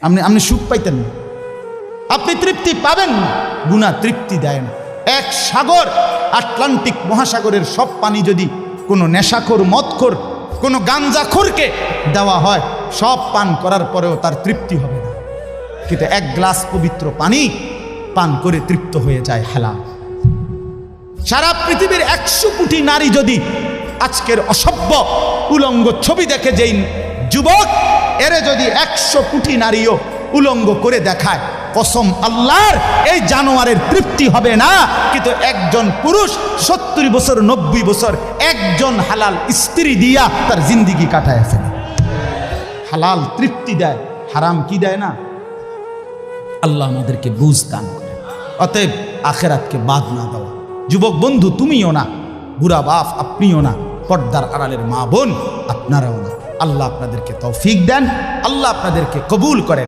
আপনি সুখ পাইতেন না, আপনি তৃপ্তি পাবেন না। গুনাহ তৃপ্তি দেয় না। এক সাগর, আটলান্টিক মহাসাগরের সব পানি যদি কোনো নেশাখোর, মদখোর, কোনো গাঞ্জাখোরকে দেওয়া হয়, সব পান করার পরেও তার তৃপ্তি হবে না। কিন্তু এক গ্লাস পবিত্র পানি পান করে তৃপ্ত হয়ে যায় হালাল। সারা পৃথিবীর 100 কোটি নারী যদি আজকের অসভ্য উলঙ্গ ছবি দেখে, যেই যুবক এরে যদি 100 কোটি নারীও উলঙ্গ করে দেখায়, কসম আল্লাহর, এই জানোয়ারের তৃপ্তি হবে না। কিন্তু একজন পুরুষ 70 বছর 90 বছর একজন হালাল স্ত্রী দিয়া তার জিন্দিগি কাটায় ফেলে। হালাল তৃপ্তি দেয়, হারাম কি দেয় না। আল্লাহ আমাদেরকে বুঝ দান করে। অতএব আখেরাতকে বাদ না দেওয়া। যুবক বন্ধু তুমিও না, বুড়া বাপ আপনিও না, পর্দার আড়ালের মা বোন আপনারাও না। আল্লাহ আপনাদেরকে তৌফিক দেন, আল্লাহ আপনাদেরকে কবুল করেন।